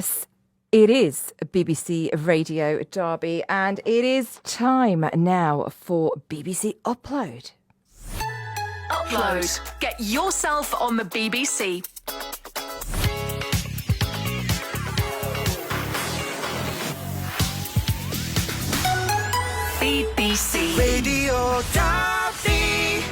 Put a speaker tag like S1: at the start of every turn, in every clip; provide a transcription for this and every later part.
S1: Yes, it is BBC Radio Derby, and it is time now for BBC Upload.
S2: Upload. Get yourself on the BBC. BBC
S1: Radio Derby.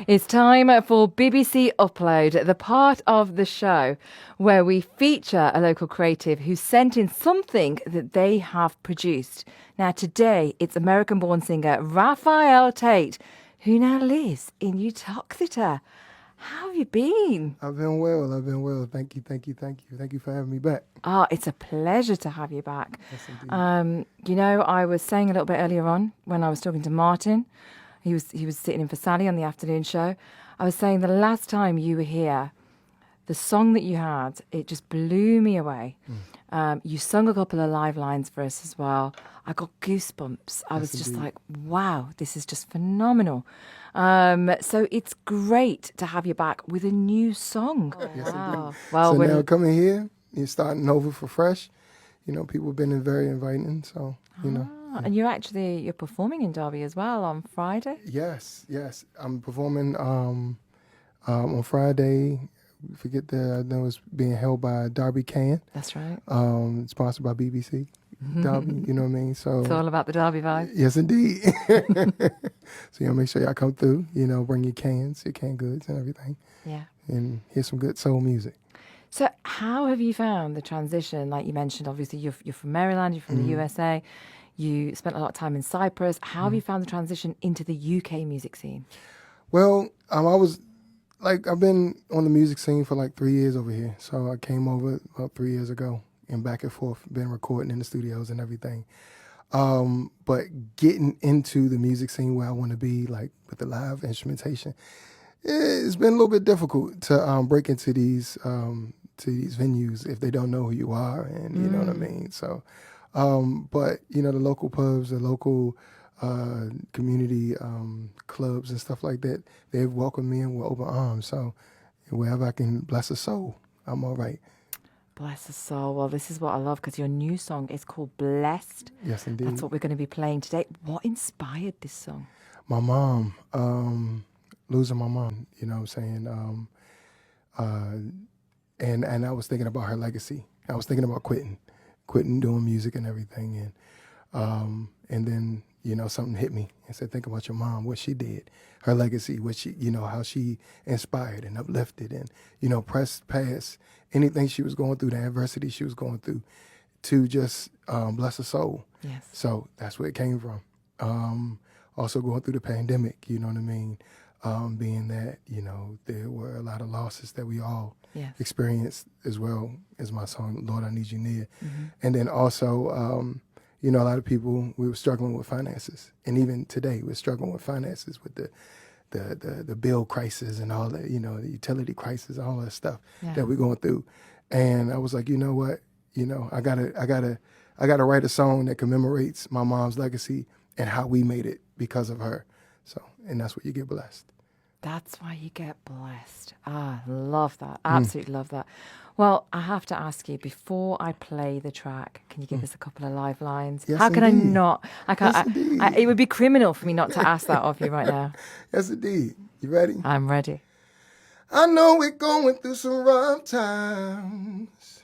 S1: It's time for BBC Upload, the part of the show where we feature a local creative who sent in something that they have produced. Now, today, it's American-born singer Raphael Tate, who now lives in Uttoxeter. How have you been?
S3: I've been well. Thank you for having me back.
S1: It's a pleasure to have you back.
S3: Yes, indeed.
S1: I was saying a little bit earlier on when I was talking to Martin, he was sitting in for Sally on the afternoon show. I was saying the last time you were here, the song that you had, it just blew me away. You sung a couple of live lines for us as well. I got goosebumps. I was just like, wow, this is just phenomenal. So it's great to have you back with a new song.
S3: Yes,
S1: Wow.
S3: Well, so now coming here, you're starting over for fresh. You know, people have been very inviting, so, you know.
S1: And you're performing in Derby as well on Friday?
S3: Yes. I'm performing on Friday. Forget that. I know it's being held by Derby Can.
S1: That's right.
S3: Sponsored by BBC Derby, you know what I mean? So
S1: It's all about the Derby vibe.
S3: Yes, indeed. So, make sure y'all come through, bring your cans, your canned goods and everything.
S1: Yeah.
S3: And hear some good soul music.
S1: So how have you found the transition? Like you mentioned, obviously you're from Maryland, you're from the USA. You spent a lot of time in Cyprus. How have you found the transition into the UK music scene?
S3: Well, I've been on the music scene for like 3 years over here. So I came over about 3 years ago and back and forth, been recording in the studios and everything. But getting into the music scene where I want to be, like with the live instrumentation, it's been a little bit difficult to break into these venues if they don't know who you are, and you know what I mean. So, but the local pubs, the local community clubs and stuff like that, they've welcomed me in with open arms. So wherever I can bless a soul, I'm all right.
S1: Bless the soul. Well, this is what I love because your new song is called Blessed.
S3: Yes, indeed.
S1: That's what we're going to be playing today. What inspired this song?
S3: My mom, losing my mom, you know what I'm saying? And I was thinking about her legacy. I was thinking about quitting doing music and everything. And then, something hit me and said, think about your mom, what she did, her legacy, what she, how she inspired and uplifted and, pressed past anything she was going through, the adversity she was going through, to just bless her soul.
S1: Yes.
S3: So that's where it came from. Also going through the pandemic, you know what I mean? Being that, there were a lot of losses that we all experienced, as well as my song, Lord, I Need You Near. And then also, a lot of people, we were struggling with finances. And even today, we're struggling with finances with the bill crisis and all that, the utility crisis, all that stuff that we're going through. And I was like, you know what? I gotta write a song that commemorates my mom's legacy and how we made it because of her. So, and that's what you get blessed.
S1: That's why you get blessed. Love that. Absolutely love that. Well, I have to ask you, before I play the track, can you give us a couple of live lines?
S3: Yes,
S1: How can
S3: indeed.
S1: I not? I can't.
S3: Yes,
S1: It would be criminal for me not to ask that of you right now.
S3: Yes, indeed. You ready?
S1: I'm ready.
S3: I know we're going through some rough times,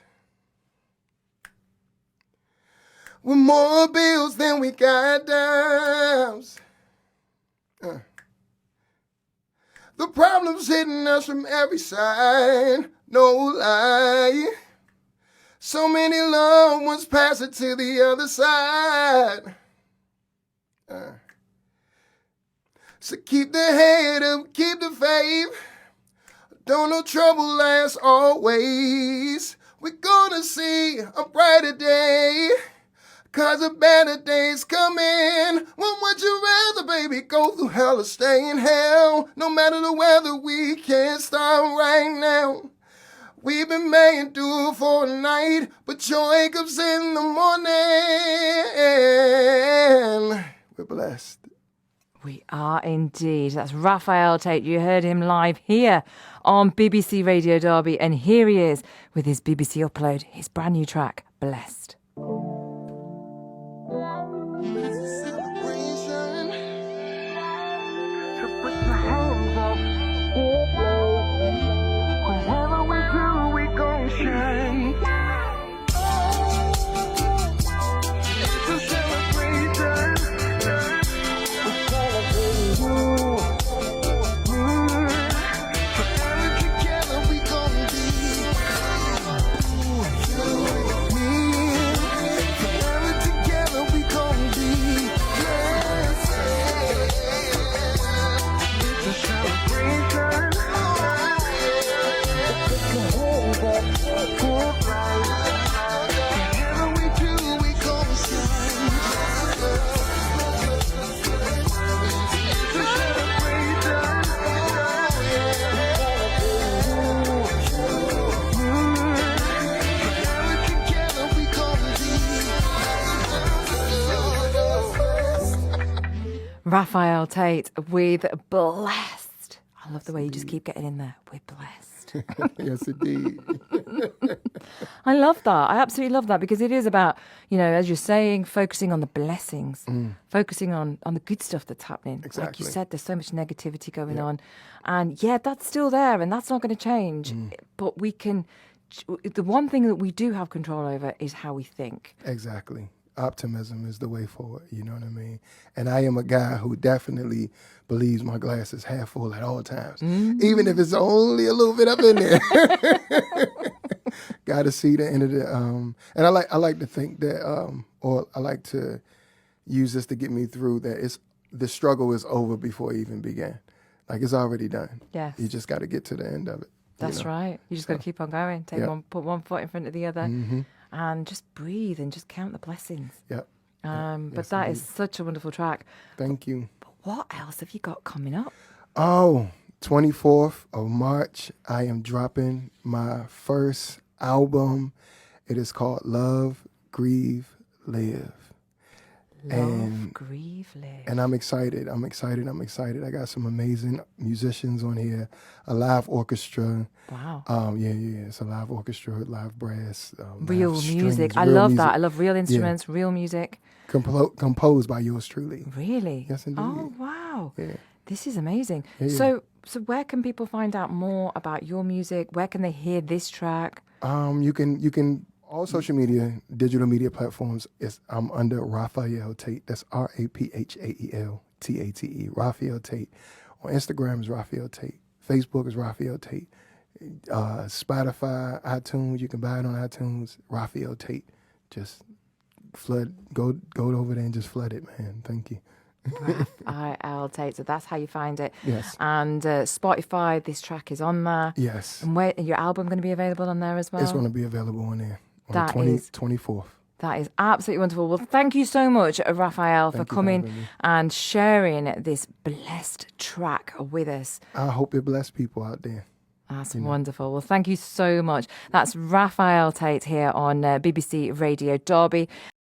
S3: with more bills than we got dimes. The problem's hitting us from every side, no lie. So many loved ones passing to the other side. So keep the head up, keep the faith. Don't know trouble lasts always. We're gonna see a brighter day, 'cause a better day's coming. What would you rather, baby? Go through hell or stay in hell? No matter the weather, we can't start right now. We've been made do for a night, but joy comes in the morning. We're blessed.
S1: We are indeed. That's Raphael Tate. You heard him live here on BBC Radio Derby. And here he is with his BBC Upload, his brand new track, Blessed. Raphael Tate with Blessed. I love the way you just keep getting in there. We're blessed.
S3: Yes, indeed.
S1: I love that. I absolutely love that because it is about, you know, as you're saying, focusing on the blessings, focusing on the good stuff that's happening. Like you
S3: Exactly.
S1: said, there's so much negativity going on. And yeah, that's still there and that's not going to change. But we can, the one thing that we do have control over is how we think.
S3: Exactly. Optimism is the way forward, you know what I mean? And I am a guy who definitely believes my glass is half full at all times, even if it's only a little bit up in there. Got to see the end of the, and I like to think that, or I like to use this to get me through that the struggle is over before it even began. Like it's already done.
S1: Yes.
S3: You just got to get to the end of it.
S1: That's right. You just got to keep on going. Put one foot in front of the other, and just breathe and just count the blessings.
S3: Yep.
S1: But
S3: Yes,
S1: that
S3: indeed.
S1: is such a wonderful track.
S3: Thank you.
S1: But what else have you got coming up?
S3: Oh, 24th of March, I am dropping my first album. It is called Love, Grieve, Live.
S1: Love, grieve, live.
S3: And I'm excited. I'm excited. I got some amazing musicians on here, a live orchestra.
S1: Wow.
S3: Yeah. It's a live orchestra, live brass,
S1: Real
S3: live
S1: music.
S3: strings,
S1: I
S3: real
S1: love
S3: music.
S1: that. I love real instruments, real music.
S3: Composed by yours truly.
S1: Really?
S3: Yes, indeed.
S1: Oh, wow.
S3: Yeah.
S1: This is amazing.
S3: Yeah.
S1: So where can people find out more about your music? Where can they hear this track?
S3: You can all social media, digital media platforms. I'm under Raphael Tate. That's Raphael Tate. Raphael Tate. On Instagram is Raphael Tate. Facebook is Raphael Tate. Spotify, iTunes. You can buy it on iTunes. Raphael Tate. Just go over there and just flood it, man. Thank you.
S1: Raphael Tate. So that's how you find it.
S3: Yes.
S1: And Spotify, this track is on there.
S3: Yes.
S1: And where your album going to be available on there as well?
S3: It's going to be available on there on
S1: That
S3: the
S1: is-
S3: 24th.
S1: That is absolutely wonderful. Well, thank you so much, Raphael, for
S3: Thank you for
S1: coming
S3: having me.
S1: and sharing this blessed track with us.
S3: I hope it bless people out there.
S1: That's wonderful. Well, thank you so much. That's Raphael Tate here on BBC Radio Derby.